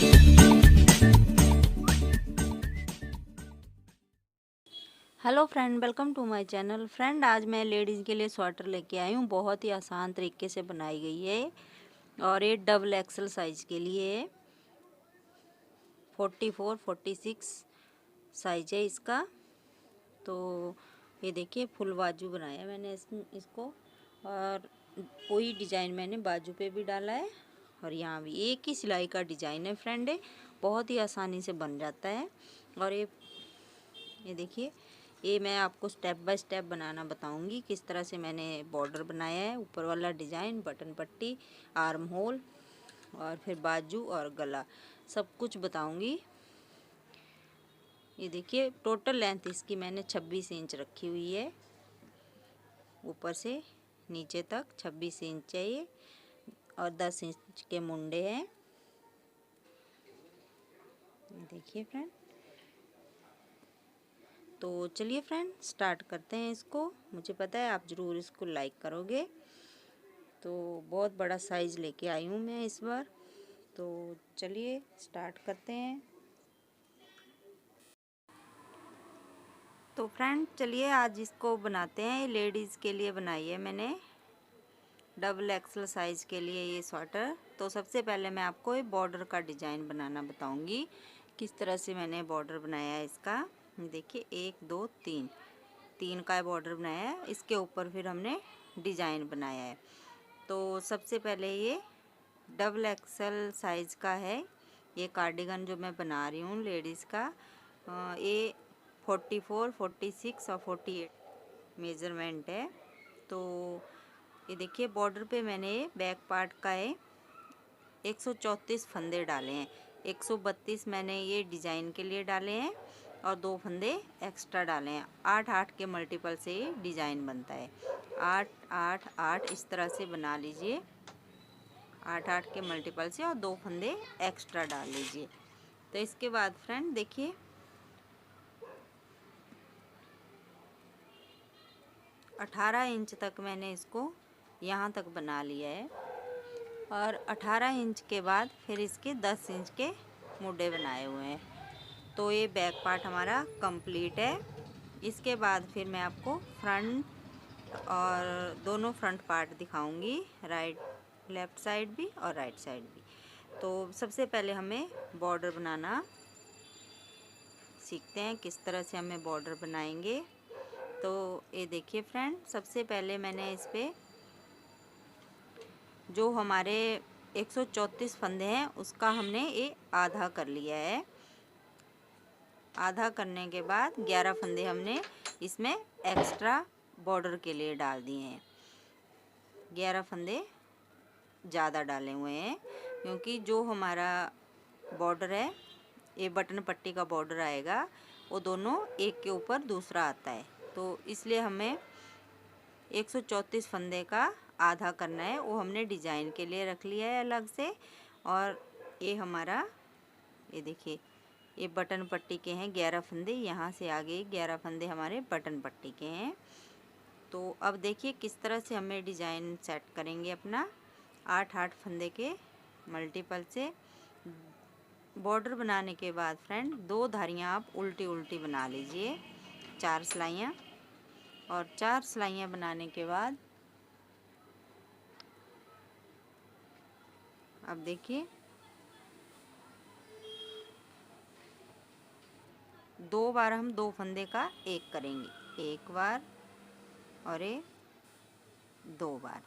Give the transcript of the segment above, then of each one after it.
Hello friend, welcome to my channel. Friend, आज मैं ladies के लिए स्वेटर लेके आई हूँ। बहुत ही आसान तरीके से बनाई गई है और ये डबल एक्सल साइज़ के लिए है। 44 46 साइज है इसका। तो ये देखिए, फुल बाजू बनाया मैंने इसको, और वही डिज़ाइन मैंने बाजू पे भी डाला है और यहाँ भी एक ही सिलाई का डिज़ाइन है फ्रेंड। है बहुत ही आसानी से बन जाता है। और ये देखिए, ये मैं आपको स्टेप बाय स्टेप बनाना बताऊंगी किस तरह से मैंने बॉर्डर बनाया है। ऊपर वाला डिज़ाइन, बटन पट्टी, आर्म होल और फिर बाजू और गला, सब कुछ बताऊंगी। ये देखिए, टोटल लेंथ इसकी मैंने 26 इंच रखी हुई है। ऊपर से नीचे तक 26 इंच चाहिए और 10 इंच के मुंडे हैं। ये देखिए फ्रेंड। तो चलिए फ्रेंड, स्टार्ट करते हैं इसको। मुझे पता है आप ज़रूर इसको लाइक करोगे। तो बहुत बड़ा साइज़ लेके आई हूँ मैं इस बार। तो चलिए स्टार्ट करते हैं। तो फ्रेंड चलिए आज इसको बनाते हैं। लेडीज़ के लिए बनाई है मैंने, डबल एक्सल साइज़ के लिए ये स्वेटर। तो सबसे पहले मैं आपको ये बॉर्डर का डिज़ाइन बनाना बताऊंगी, किस तरह से मैंने बॉर्डर बनाया है इसका। देखिए, 1 2 3 3 का बॉर्डर बनाया है। इसके ऊपर फिर हमने डिज़ाइन बनाया है। तो सबसे पहले ये डबल एक्सल साइज़ का है ये कार्डिगन जो मैं बना रही हूँ लेडीज़ का। ये 44 46 और 48 मेज़रमेंट है। तो ये देखिए, बॉर्डर पे मैंने बैक पार्ट का है 134 फंदे डाले हैं। 132 मैंने ये डिज़ाइन के लिए डाले हैं और 2 फंदे एक्स्ट्रा डाले हैं। 8 8 के मल्टीपल से ये डिज़ाइन बनता है। 8 8 8 इस तरह से बना लीजिए। 8 8 के मल्टीपल से और 2 फंदे एक्स्ट्रा डाल लीजिए। तो इसके बाद फ्रेंड देखिए, 18 इंच तक मैंने इसको यहाँ तक बना लिया है। और 18 इंच के बाद फिर इसके 10 इंच के मुड्डे बनाए हुए हैं। तो ये बैक पार्ट हमारा कंप्लीट है। इसके बाद फिर मैं आपको फ्रंट और दोनों फ्रंट पार्ट दिखाऊंगी, लेफ़्ट साइड भी और राइट साइड भी। तो सबसे पहले हमें बॉर्डर बनाना सीखते हैं, किस तरह से हमें बॉर्डर बनाएंगे। तो ये देखिए फ्रेंड, सबसे पहले मैंने इस पे जो हमारे 134 फंदे हैं उसका हमने ये आधा कर लिया है। आधा करने के बाद 11 फंदे हमने इसमें एक्स्ट्रा बॉर्डर के लिए डाल दिए हैं। 11 फंदे ज़्यादा डाले हुए हैं, क्योंकि जो हमारा बॉर्डर है, ये बटन पट्टी का बॉर्डर आएगा, वो दोनों एक के ऊपर दूसरा आता है। तो इसलिए हमें 134 फंदे का आधा करना है। वो हमने डिज़ाइन के लिए रख लिया है अलग से। और ये हमारा, ये देखिए, ये बटन पट्टी के हैं 11 फंदे। यहाँ से आगे 11 फंदे हमारे बटन पट्टी के हैं। तो अब देखिए किस तरह से हमें डिज़ाइन सेट करेंगे अपना। 8 8 फंदे के मल्टीपल से बॉर्डर बनाने के बाद फ्रेंड 2 धारियाँ आप उल्टी उल्टी बना लीजिए, 4 सिलाइयाँ। और 4 सिलाइयाँ बनाने के बाद अब देखिए, 2 बार हम 2 फंदे का एक करेंगे, एक बार और एक 2 बार।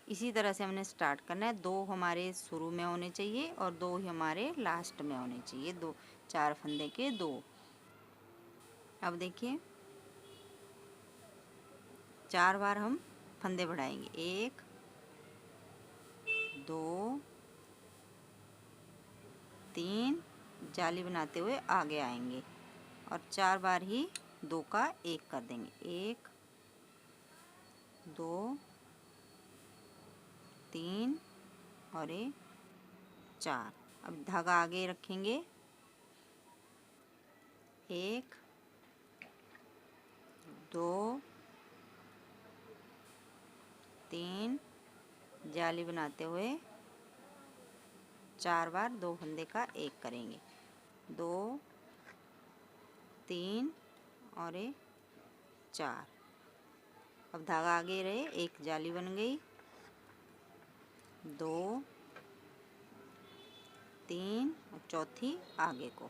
इसी तरह से हमने स्टार्ट करना है। 2 हमारे शुरू में होने चाहिए और 2 ही हमारे लास्ट में होने चाहिए। 2 4 फंदे के 2। अब देखिए, 4 बार हम फंदे बढ़ाएंगे, 1 2 3, जाली बनाते हुए आगे आएंगे और 4 बार ही 2 का एक कर देंगे, 1 2 3 और 4। अब धागा आगे रखेंगे, 1 2 3, जाली बनाते हुए 4 बार 2 फंदे का एक करेंगे, 2 3 और ये 4। अब धागा आगे रहे, एक जाली बन गई, 2 3 और चौथी आगे को।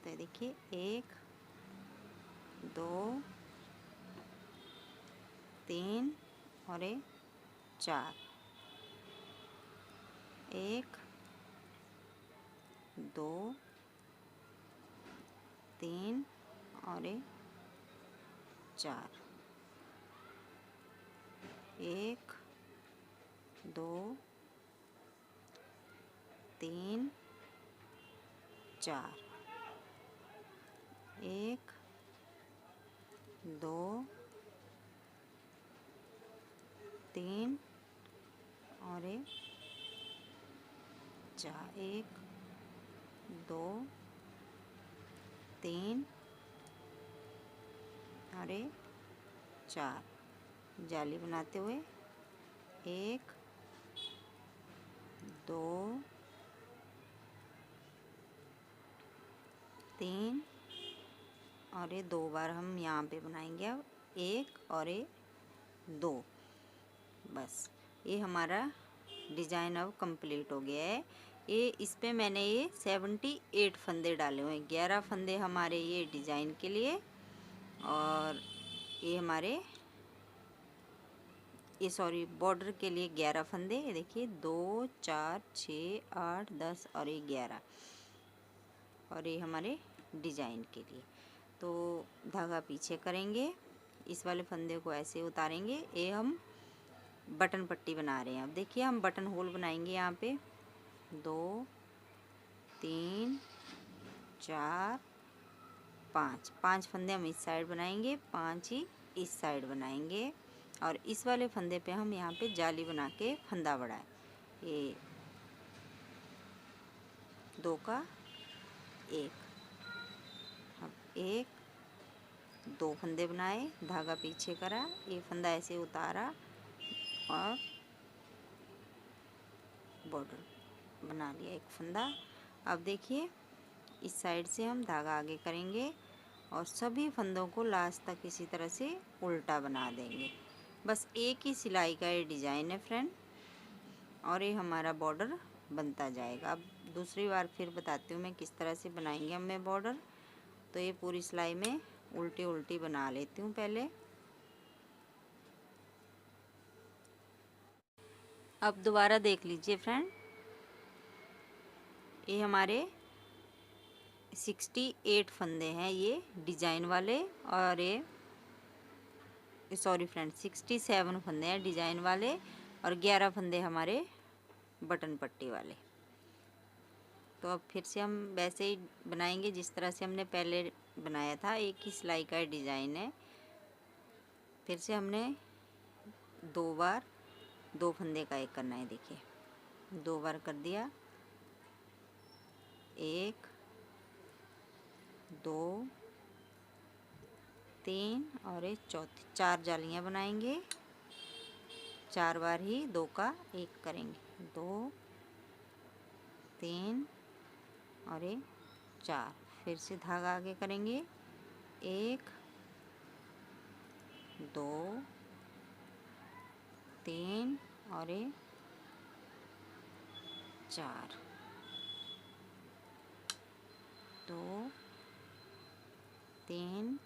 तो देखिए 1 2 3 और ये 4, 1 2 3 और ये 4, 1 2 3 4, 1 2 3 और ये 4, 1 2 3 और ये 4। जाली बनाते हुए 1 2 3 और ये 2 बार हम यहाँ पे बनाएंगे। अब 1 और ये 2। बस ये हमारा डिज़ाइन अब कंप्लीट हो गया है। ये इस पे मैंने ये 78 फंदे डाले हुए हैं। 11 फंदे हमारे ये डिज़ाइन के लिए, और ये हमारे सॉरी बॉर्डर के लिए 11 फंदे। ये देखिए 2 4 6 8 10 और ये 11, और ये हमारे डिज़ाइन के लिए। तो धागा पीछे करेंगे, इस वाले फंदे को ऐसे उतारेंगे। ये हम बटन पट्टी बना रहे हैं। अब देखिए हम बटन होल बनाएंगे यहाँ पे 2 3 4 5 फंदे हम इस साइड बनाएंगे, 5 ही इस साइड बनाएंगे, और इस वाले फंदे पे हम यहाँ पे जाली बना के फंदा बढ़ाए। ये 2 का 1, अब 1 2 फंदे बनाए, धागा पीछे करा, ये फंदा ऐसे उतारा और बॉर्डर बना लिया एक फंदा। अब देखिए इस साइड से हम धागा आगे करेंगे और सभी फंदों को लास्ट तक इसी तरह से उल्टा बना देंगे। बस एक ही सिलाई का ये डिज़ाइन है फ्रेंड, और ये हमारा बॉर्डर बनता जाएगा। अब दूसरी बार फिर बताती हूँ मैं किस तरह से बनाएंगे हम मैं बॉर्डर। तो ये पूरी सिलाई में उल्टी उल्टी बना लेती हूँ पहले। अब दोबारा देख लीजिए फ्रेंड, ये हमारे 68 फंदे हैं ये डिज़ाइन वाले, और ये सॉरी फ्रेंड 67 फंदे हैं डिज़ाइन वाले, और 11 फंदे हमारे बटन पट्टी वाले। तो अब फिर से हम वैसे ही बनाएंगे जिस तरह से हमने पहले बनाया था। एक ही सिलाई का डिज़ाइन है। फिर से हमने 2 बार 2 फंदे का एक करना है। देखिए 2 बार कर दिया, 1 2 3 और एक चौथी, 4 जालियां बनाएंगे। 4 बार ही 2 का 1 करेंगे, 2 3 और एक 4। फिर से धागा आगे करेंगे, 1 2 3 और एक 4, 2 3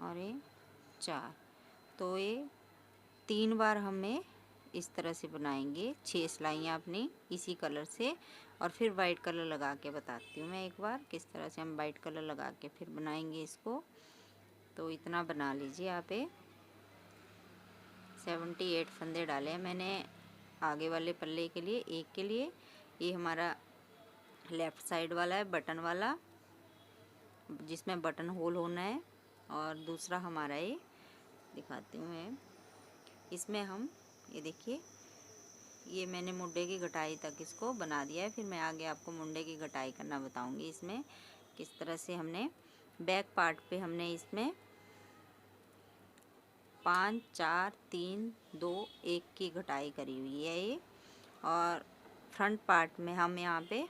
और एक 4। तो ये 3 बार हमें इस तरह से बनाएंगे 6 सिलाइयाँ अपनी इसी कलर से। और फिर वाइट कलर लगा के बताती हूँ मैं एक बार किस तरह से हम वाइट कलर लगा के फिर बनाएंगे इसको। तो इतना बना लीजिए आप। 78 फंदे डाले हैं मैंने आगे वाले पल्ले के लिए, एक के लिए। ये हमारा लेफ़्ट साइड वाला है बटन वाला, जिसमें बटन होल होना है, और दूसरा हमारा ये दिखाती हूँ मैं। इसमें हम ये देखिए, ये मैंने मुंडे की घटाई तक इसको बना दिया है। फिर मैं आगे आपको मुंडे की घटाई करना बताऊंगी। इसमें किस तरह से हमने बैक पार्ट पे हमने इसमें 5 4 3 2 1 की घटाई करी हुई है ये, और फ्रंट पार्ट में हम यहाँ पे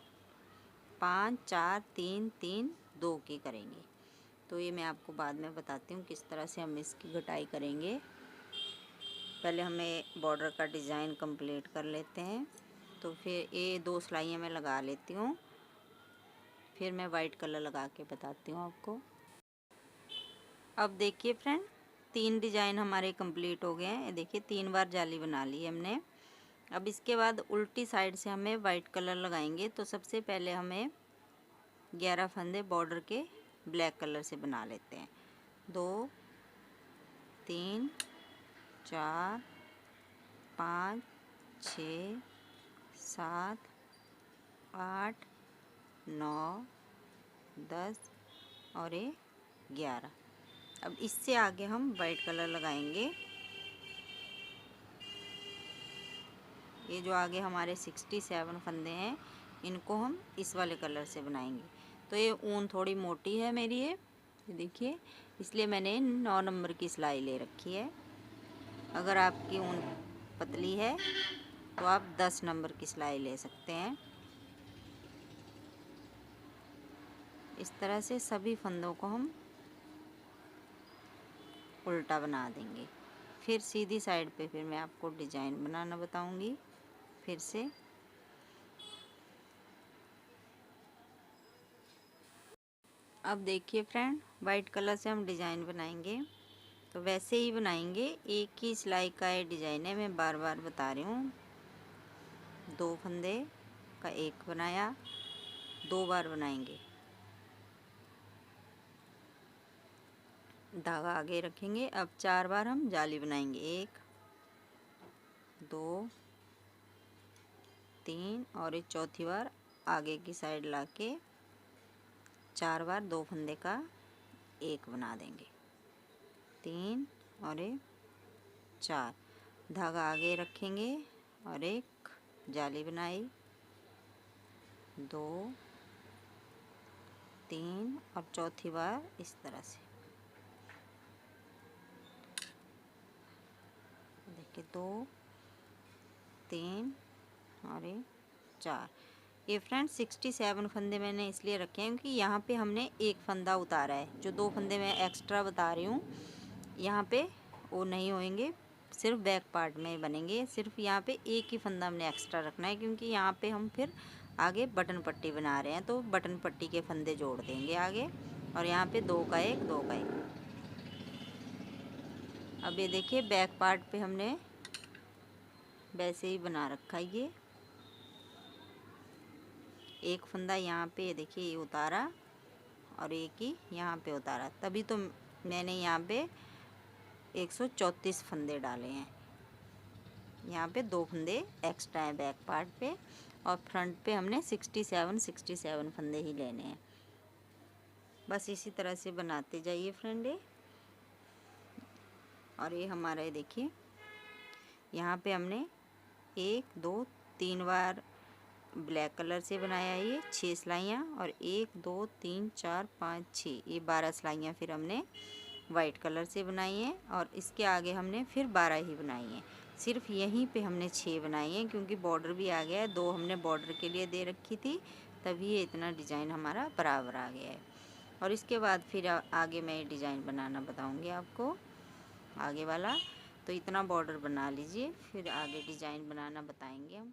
5 4 3 3 2 की करेंगे। तो ये मैं आपको बाद में बताती हूँ किस तरह से हम इसकी घटाई करेंगे। पहले हमें बॉर्डर का डिज़ाइन कंप्लीट कर लेते हैं। तो फिर ये 2 सिलाइयाँ मैं लगा लेती हूँ, फिर मैं वाइट कलर लगा के बताती हूँ आपको। अब देखिए फ्रेंड, 3 डिज़ाइन हमारे कंप्लीट हो गए हैं। देखिए 3 बार जाली बना ली है हमने। अब इसके बाद उल्टी साइड से हमें वाइट कलर लगाएंगे। तो सबसे पहले हमें 11 फंदे बॉर्डर के ब्लैक कलर से बना लेते हैं। 2 3 4 5 6 7 8 9 10 और ये 11। अब इससे आगे हम वाइट कलर लगाएंगे। ये जो आगे हमारे 67 फंदे हैं, इनको हम इस वाले कलर से बनाएंगे। तो ये ऊन थोड़ी मोटी है मेरी, ये देखिए, इसलिए मैंने 9 नंबर की सिलाई ले रखी है। अगर आपकी ऊन पतली है तो आप 10 नंबर की सिलाई ले सकते हैं। इस तरह से सभी फंदों को हम उल्टा बना देंगे। फिर सीधी साइड पे फिर मैं आपको डिज़ाइन बनाना बताऊंगी फिर से। अब देखिए फ्रेंड, वाइट कलर से हम डिज़ाइन बनाएंगे तो वैसे ही बनाएंगे। एक ही सिलाई का ये डिज़ाइन है, मैं बार बार बता रही हूँ। 2 फंदे का एक बनाया, 2 बार बनाएंगे, धागा आगे रखेंगे। अब 4 बार हम जाली बनाएंगे, 1 2 3 और एक चौथी बार आगे की साइड लाके 4 बार 2 फंदे का एक बना देंगे, 3 और एक 4, धागा आगे रखेंगे और एक जाली बनाई, 2 3 और चौथी बार इस तरह से देखिए, 2 3 और एक 4। ये फ्रेंड 67 फंदे मैंने इसलिए रखे हैं क्योंकि यहाँ पे हमने एक फंदा उतारा है। जो 2 फंदे मैं एक्स्ट्रा बता रही हूँ, यहाँ पे वो नहीं होंगे, सिर्फ बैक पार्ट में बनेंगे। सिर्फ यहाँ पे एक ही फंदा हमने एक्स्ट्रा रखना है क्योंकि यहाँ पे हम फिर आगे बटन पट्टी बना रहे हैं, तो बटन पट्टी के फंदे जोड़ देंगे आगे। और यहाँ पे 2 का 1 2 का 1। अब ये देखिए, बैक पार्ट पे हमने वैसे ही बना रखा है। ये एक फंदा यहाँ पे देखिए ये उतारा और एक ही यहाँ पे उतारा, तभी तो मैंने यहाँ पे 134 फंदे डाले हैं। यहाँ पे 2 फंदे एक्स्ट्रा हैं बैक पार्ट पे, और फ्रंट पे हमने 67 फंदे ही लेने हैं। बस इसी तरह से बनाते जाइए फ्रेंड। और ये हमारा ये देखिए, यहाँ पे हमने 1 2 3 बार ब्लैक कलर से बनाया है ये 6 सिलाइयाँ, और 1 2 3 4 5 6 ये 12 सिलाइयाँ फिर हमने वाइट कलर से बनाई हैं। और इसके आगे हमने फिर 12 ही बनाई हैं। सिर्फ यहीं पे हमने 6 बनाई हैं क्योंकि बॉर्डर भी आ गया है। 2 हमने बॉर्डर के लिए दे रखी थी, तभी ये इतना डिज़ाइन हमारा बराबर आ गया है। और इसके बाद फिर आगे मैं डिज़ाइन बनाना बताऊँगी आपको, आगे वाला। तो इतना बॉर्डर बना लीजिए, फिर आगे डिज़ाइन बनाना बताएंगे हम।